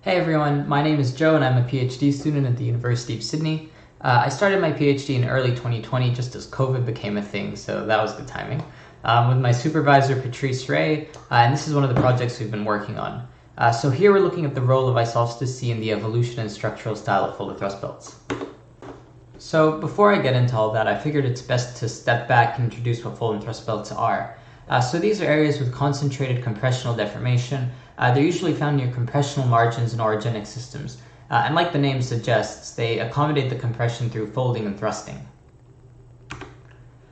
Hey everyone, my name is Joe and I'm a PhD student at the University of Sydney. I started my PhD in early 2020 just as COVID became a thing, so that was good timing, with my supervisor Patrice Ray, and this is one of the projects we've been working on. So here we're looking at the role of isostasy in the evolution and structural style of folded thrust belts. So before I get into all that, I figured it's best to step back and introduce what folded thrust belts are. So these are areas with concentrated compressional deformation. They're usually found near compressional margins in orogenic systems, and like the name suggests, they accommodate the compression through folding and thrusting.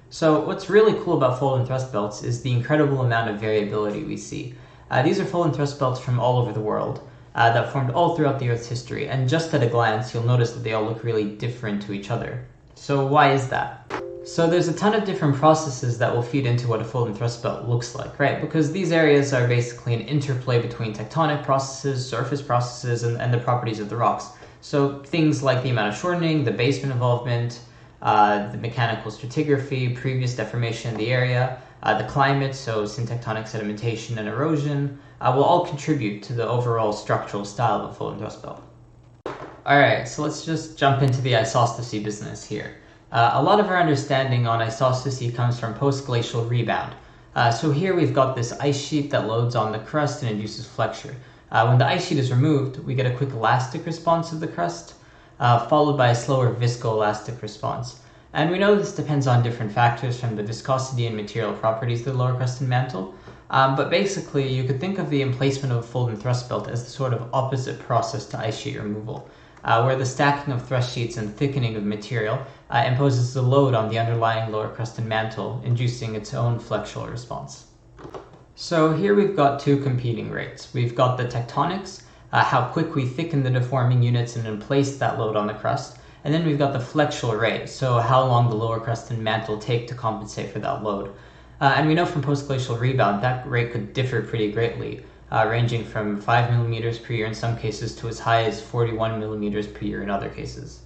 So what's really cool about fold and thrust belts is the incredible amount of variability we see. These are fold and thrust belts from all over the world that formed all throughout the Earth's history, and just at a glance you'll notice that they all look really different to each other. So why is that? So there's a ton of different processes that will feed into what a fold and thrust belt looks like, right? Because these areas are basically an interplay between tectonic processes, surface processes, and the properties of the rocks. So things like the amount of shortening, the basement involvement, the mechanical stratigraphy, previous deformation in the area, the climate, so syntectonic sedimentation and erosion, will all contribute to the overall structural style of a fold and thrust belt. Alright, so let's just jump into the isostasy business here. A lot of our understanding on isostasy comes from post-glacial rebound. So here we've got this ice sheet that loads on the crust and induces flexure. When the ice sheet is removed, we get a quick elastic response of the crust, followed by a slower viscoelastic response. And we know this depends on different factors from the viscosity and material properties of the lower crust and mantle. But basically, you could think of the emplacement of a fold and thrust belt as the sort of opposite process to ice sheet removal, where the stacking of thrust sheets and thickening of material imposes a load on the underlying lower crust and mantle, inducing its own flexural response. So here we've got two competing rates. We've got the tectonics, how quick we thicken the deforming units and then place that load on the crust, and then we've got the flexural rate, so how long the lower crust and mantle take to compensate for that load. And we know from post-glacial rebound that rate could differ pretty greatly, ranging from 5 millimeters per year in some cases to as high as 41 millimeters per year in other cases.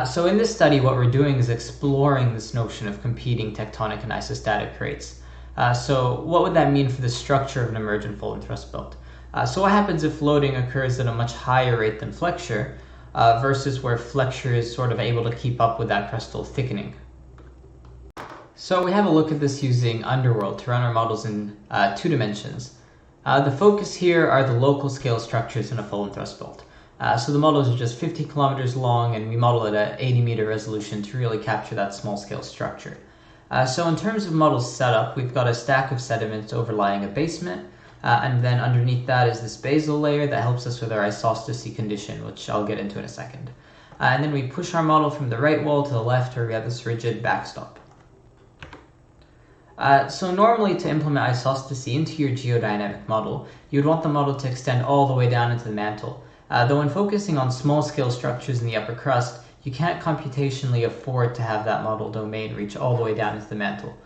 So in this study, what we're doing is exploring this notion of competing tectonic and isostatic rates. So what would that mean for the structure of an emergent fold and thrust belt? So what happens if loading occurs at a much higher rate than flexure, versus where flexure is sort of able to keep up with that crustal thickening? So we have a look at this using Underworld to run our models in 2 dimensions. The focus here are the local scale structures in a fold and thrust belt. So the models are just 50 kilometers long, and we model it at 80 meter resolution to really capture that small scale structure. So in terms of model setup, we've got a stack of sediments overlying a basement, and then underneath that is this basal layer that helps us with our isostasy condition, which I'll get into in a second. And then we push our model from the right wall to the left, where we have this rigid backstop. So normally to implement isostasy into your geodynamic model, you'd want the model to extend all the way down into the mantle. Though when focusing on small-scale structures in the upper crust, you can't computationally afford to have that model domain reach all the way down into the mantle.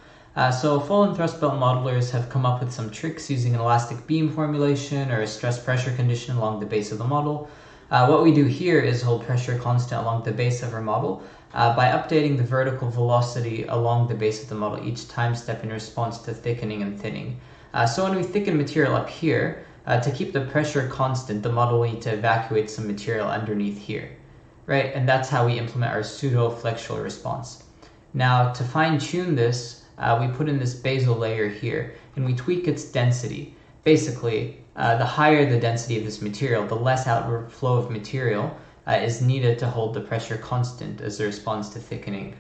So fold and thrust belt modelers have come up with some tricks using an elastic beam formulation or a stress-pressure condition along the base of the model. What we do here is hold pressure constant along the base of our model by updating the vertical velocity along the base of the model each time step in response to thickening and thinning. So when we thicken material up here, to keep the pressure constant, the model will need to evacuate some material underneath here, right? And that's how we implement our pseudo-flexural response. Now, to fine-tune this, we put in this basal layer here, and we tweak its density. Basically, the higher the density of this material, the less outward flow of material is needed to hold the pressure constant as a response to thickening.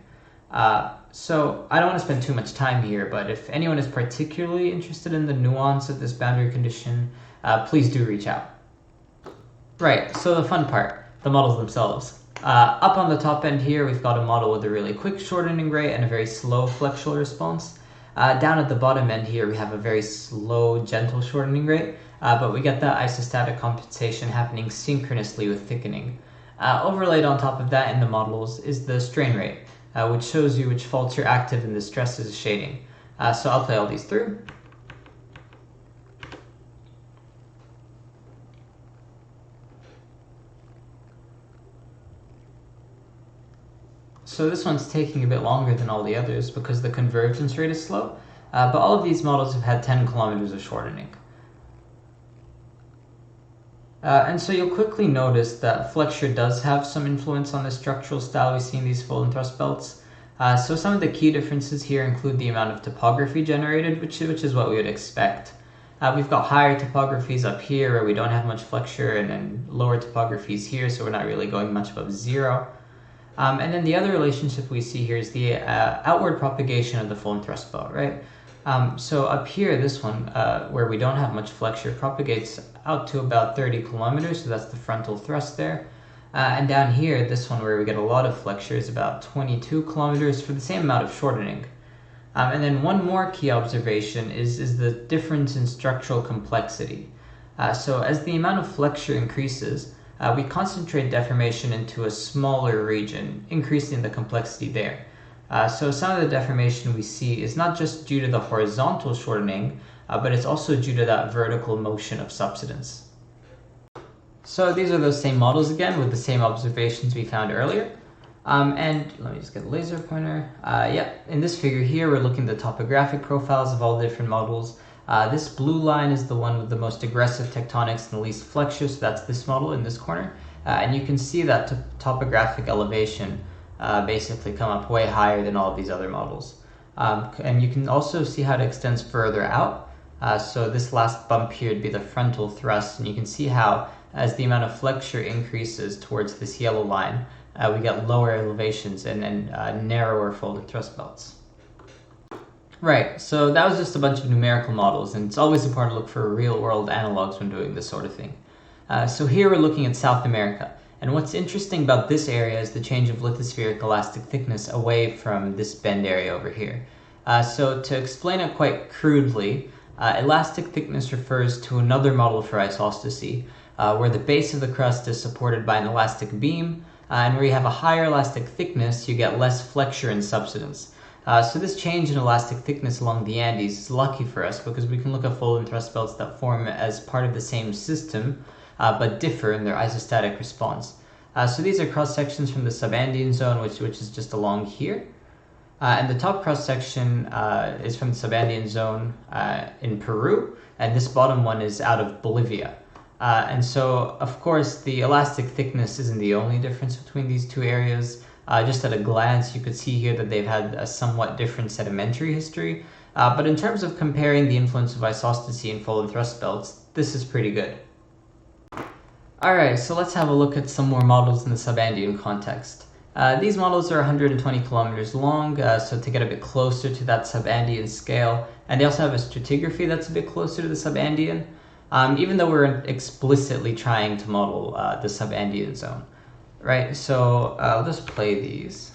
So I don't want to spend too much time here, but if anyone is particularly interested in the nuance of this boundary condition, please do reach out. Right, so the fun part, the models themselves. Up on the top end here, we've got a model with a really quick shortening rate and a very slow flexural response. Down at the bottom end here, we have a very slow, gentle shortening rate, but we get that isostatic compensation happening synchronously with thickening. Overlaid on top of that in the models is the strain rate, which shows you which faults are active and the stress is shading. So I'll play all these through. So this one's taking a bit longer than all the others because the convergence rate is slow, but all of these models have had 10 kilometers of shortening. And so you'll quickly notice that flexure does have some influence on the structural style we see in these fold and thrust belts. So some of the key differences here include the amount of topography generated, which is what we would expect. We've got higher topographies up here where we don't have much flexure, and then lower topographies here, so we're not really going much above zero. And then the other relationship we see here is the outward propagation of the fold and thrust belt, right? So up here, this one, where we don't have much flexure, propagates out to about 30 kilometers, so that's the frontal thrust there. And down here, this one where we get a lot of flexure is about 22 kilometers for the same amount of shortening. And then one more key observation is the difference in structural complexity. So as the amount of flexure increases, we concentrate deformation into a smaller region, increasing the complexity there. So some of the deformation we see is not just due to the horizontal shortening, but it's also due to that vertical motion of subsidence. So these are those same models again with the same observations we found earlier. And let me just get a laser pointer. In this figure here, we're looking at the topographic profiles of all the different models. This blue line is the one with the most aggressive tectonics and the least flexure, so that's this model in this corner. And you can see that topographic elevation basically come up way higher than all of these other models. And you can also see how it extends further out. So this last bump here would be the frontal thrust, and you can see how as the amount of flexure increases towards this yellow line, we get lower elevations and narrower folded thrust belts. Right, so that was just a bunch of numerical models, and it's always important to look for real-world analogs when doing this sort of thing. So here we're looking at South America, and what's interesting about this area is the change of lithospheric elastic thickness away from this bend area over here. So to explain it quite crudely, elastic thickness refers to another model for isostasy, where the base of the crust is supported by an elastic beam, and where you have a higher elastic thickness, you get less flexure and subsidence. So this change in elastic thickness along the Andes is lucky for us because we can look at fold and thrust belts that form as part of the same system, but differ in their isostatic response. So these are cross-sections from the subandean zone, which is just along here. And the top cross-section is from the subandean zone in Peru, and this bottom one is out of Bolivia. And so, of course, the elastic thickness isn't the only difference between these two areas. Just at a glance, you could see here that they've had a somewhat different sedimentary history. But in terms of comparing the influence of isostasy and fold and thrust belts, this is pretty good. Alright, so let's have a look at some more models in the subandean context. These models are 120 kilometers long, so to get a bit closer to that subandean scale. And they also have a stratigraphy that's a bit closer to the subandean. Even though we're explicitly trying to model the subandean zone, right? So I'll just play these.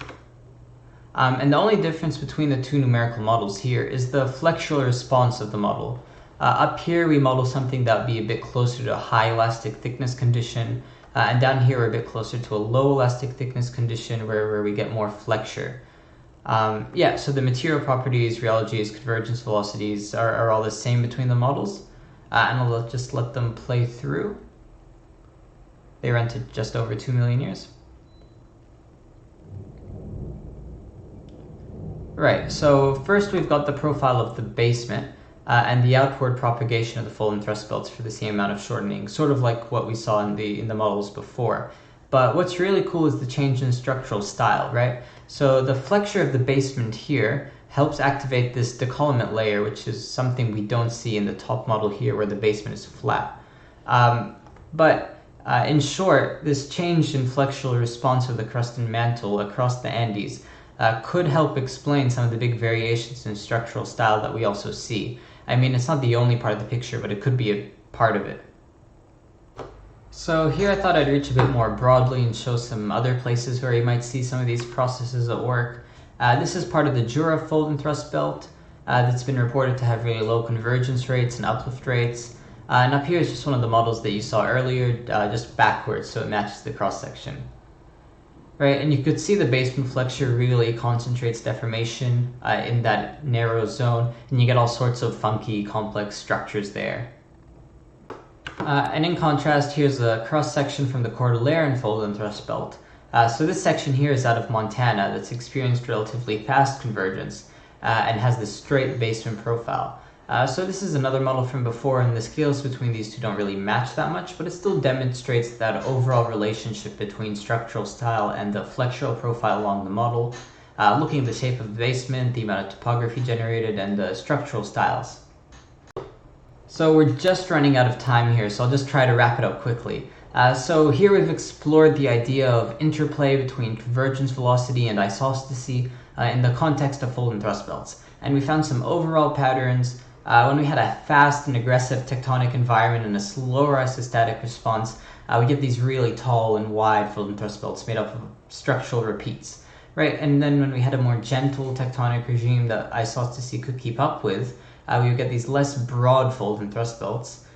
And the only difference between the two numerical models here is the flexural response of the model. Up here we model something that would be a bit closer to a high elastic thickness condition, and down here we're a bit closer to a low elastic thickness condition where we get more flexure. So the material properties, rheologies, convergence velocities are all the same between the models. And I'll just let them play through. They run to just over 2 million years. Right, so first we've got the profile of the basement and the outward propagation of the fold and thrust belts for the same amount of shortening, sort of like what we saw in the models before. But what's really cool is the change in structural style, right? So the flexure of the basement here helps activate this decollement layer, which is something we don't see in the top model here where the basement is flat. In short, this change in flexural response of the crust and mantle across the Andes could help explain some of the big variations in structural style that we also see. I mean, it's not the only part of the picture, but it could be a part of it. So here I thought I'd reach a bit more broadly and show some other places where you might see some of these processes at work. This is part of the Jura fold and thrust belt that's been reported to have really low convergence rates and uplift rates. And up here is just one of the models that you saw earlier, just backwards, so it matches the cross-section. Right, and you could see the basement flexure really concentrates deformation in that narrow zone, and you get all sorts of funky, complex structures there. And in contrast, here's a cross-section from the Cordilleran fold and thrust belt. So this section here is out of Montana that's experienced relatively fast convergence and has this straight basement profile. So this is another model from before, and the scales between these two don't really match that much, but it still demonstrates that overall relationship between structural style and the flexural profile along the model, looking at the shape of the basement, the amount of topography generated, and the structural styles. So we're just running out of time here, so I'll just try to wrap it up quickly. So here we've explored the idea of interplay between convergence velocity and isostasy in the context of fold and thrust belts. And we found some overall patterns. When we had a fast and aggressive tectonic environment and a slower isostatic response, we get these really tall and wide fold and thrust belts made up of structural repeats. Right, and then when we had a more gentle tectonic regime that isostasy could keep up with, we would get these less broad fold and thrust belts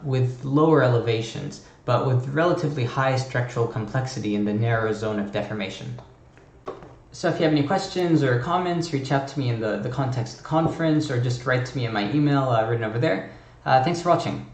with lower elevations, but with relatively high structural complexity in the narrow zone of deformation. So if you have any questions or comments, reach out to me in the context of the conference, or just write to me in my email written over there. Thanks for watching.